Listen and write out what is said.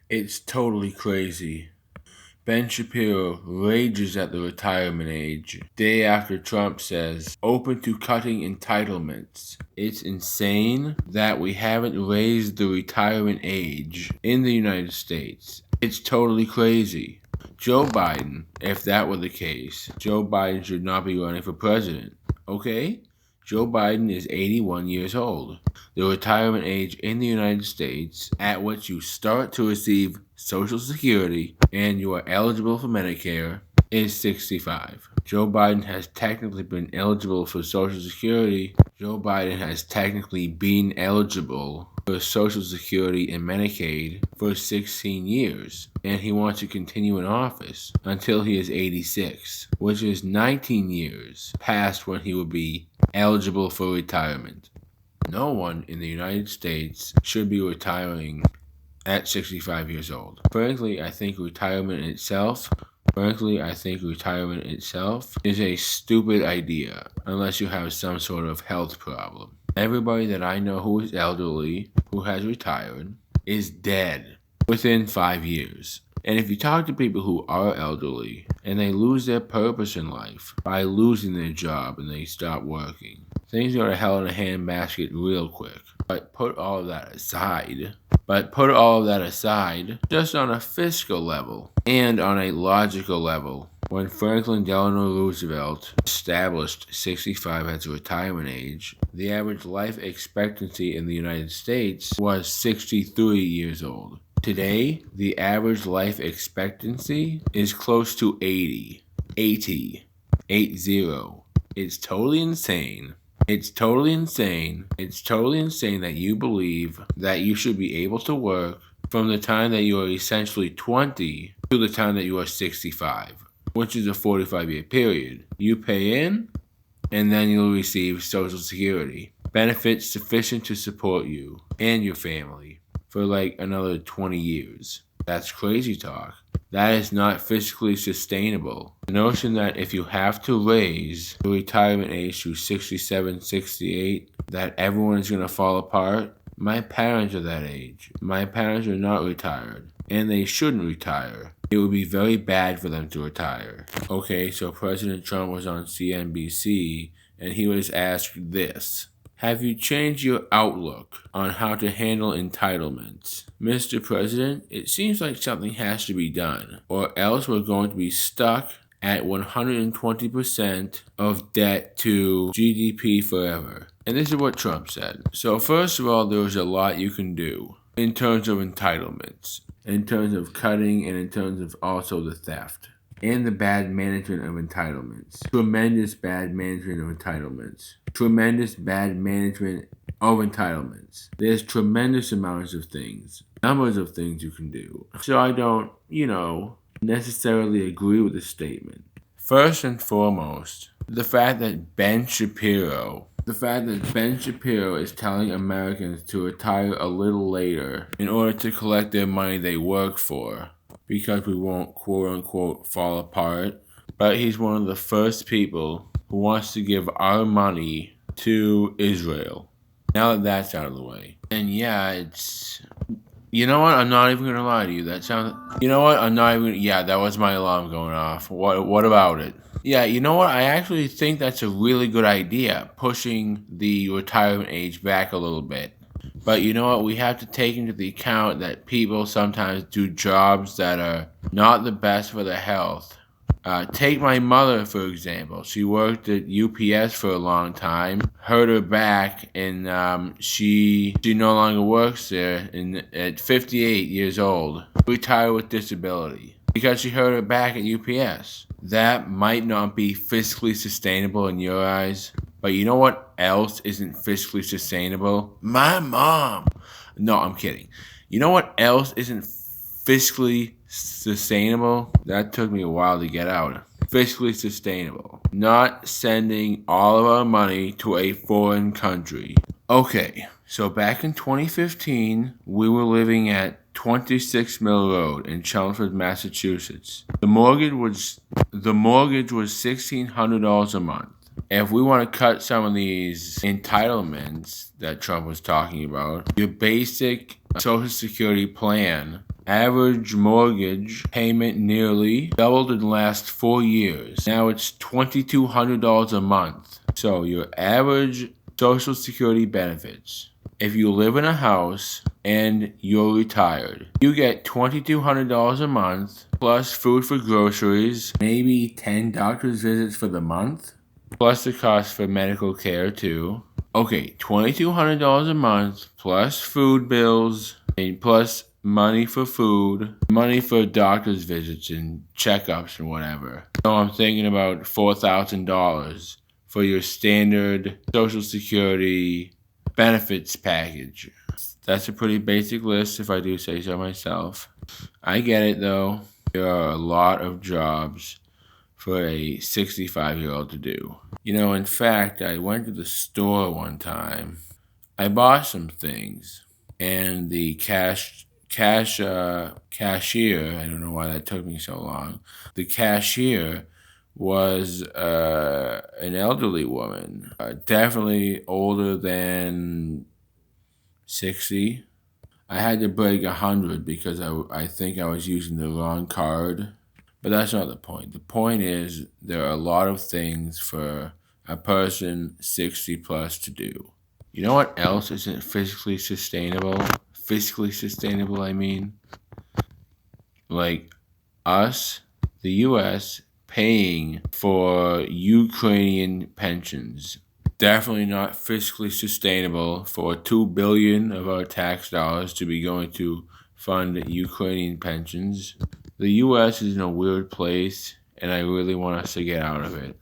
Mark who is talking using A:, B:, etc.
A: It's totally crazy. Ben Shapiro rages at the retirement age day after Trump says, open to cutting entitlements. It's insane that we haven't raised the retirement age in the United States. It's totally crazy. Joe Biden, if that were the case, Joe Biden should not be running for president. Okay? Joe Biden is 81 years old. The retirement age in the United States at which you start to receive Social Security and you are eligible for Medicare is 65. Joe Biden has technically been eligible for Social Security. Joe Biden has technically been eligible for Social Security and Medicaid for 16 years, and he wants to continue in office until he is 86, which is 19 years past when he would be eligible for retirement. No one in the United States should be retiring at 65 years old. Frankly, I think retirement itself is a stupid idea unless you have some sort of health problem. Everybody that I know who is elderly, who has retired, is dead within 5 years. And if you talk to people who are elderly and they lose their purpose in life by losing their job and they stop working, things go to hell in a handbasket real quick. But put all of that aside, just on a fiscal level and on a logical level. When Franklin Delano Roosevelt established 65 as a retirement age, the average life expectancy in the United States was 63 years old. Today, the average life expectancy is close to 80. 80. It's totally insane. It's totally insane that you believe that you should be able to work from the time that you are essentially 20 to the time that you are 65, which is a 45-year period. You pay in, and then you'll receive Social Security benefits sufficient to support you and your family for like another 20 years. That's crazy talk. That is not fiscally sustainable. The notion that if you have to raise the retirement age to 67, 68, that everyone is going to fall apart. My parents are that age. My parents are not retired, and they shouldn't retire. It would be very bad for them to retire. Okay, so President Trump was on CNBC, and he was asked this. Have you changed your outlook on how to handle entitlements? Mr. President, it seems like something has to be done, or else we're going to be stuck at 120% of debt to GDP forever. And this is what Trump said. So first of all, there's a lot you can do in terms of entitlements, in terms of cutting, and in terms of also the theft and the bad management of entitlements. Tremendous bad management of entitlements. There's tremendous amounts of things, numbers of things you can do. So I don't, necessarily agree with the statement. First and foremost, the fact that Ben Shapiro is telling Americans to retire a little later in order to collect their money they work for because we won't quote unquote fall apart. But he's one of the first people who wants to give our money to Israel. Now that that's out of the way. And yeah, it's... You know what? I'm not even going to lie to you. That was my alarm going off. What about it? Yeah, you know what? I actually think that's a really good idea, pushing the retirement age back a little bit. But you know what? We have to take into the account that people sometimes do jobs that are not the best for their health. Take my mother, for example. She worked at UPS for a long time, hurt her back, and she no longer works there at 58 years old. Retired with disability because she hurt her back at UPS. That might not be fiscally sustainable in your eyes, but you know what else isn't fiscally sustainable? My mom. No, I'm kidding. You know what else isn't fiscally sustainable? That took me a while to get out. Fiscally sustainable. Not sending all of our money to a foreign country. Okay, so back in 2015, we were living at 26 Mill Road in Chelmsford, Massachusetts. The mortgage was $1,600 a month. If we want to cut some of these entitlements that Trump was talking about, your basic Social Security plan Average mortgage payment nearly doubled in the last 4 years. Now it's $2,200 a month. So your average Social Security benefits. If you live in a house and you're retired, you get $2,200 a month plus food for groceries, maybe 10 doctor's visits for the month, plus the cost for medical care too. Okay, $2,200 a month plus food bills and plus money for food, money for doctor's visits and checkups and whatever. So I'm thinking about $4,000 for your standard Social Security benefits package. That's a pretty basic list if I do say so myself. I get it though. There are a lot of jobs for a 65-year-old to do. In fact, I went to the store one time. I bought some things, and the cashier, I don't know why that took me so long. The cashier was an elderly woman, definitely older than 60. I had to break 100 because I think I was using the wrong card. But that's not the point. The point is there are a lot of things for a person 60 plus to do. You know what else isn't fiscally sustainable? Fiscally sustainable, I mean. Like us, the U.S., paying for Ukrainian pensions. Definitely not fiscally sustainable for $2 billion of our tax dollars to be going to fund Ukrainian pensions. The U.S. is in a weird place, and I really want us to get out of it.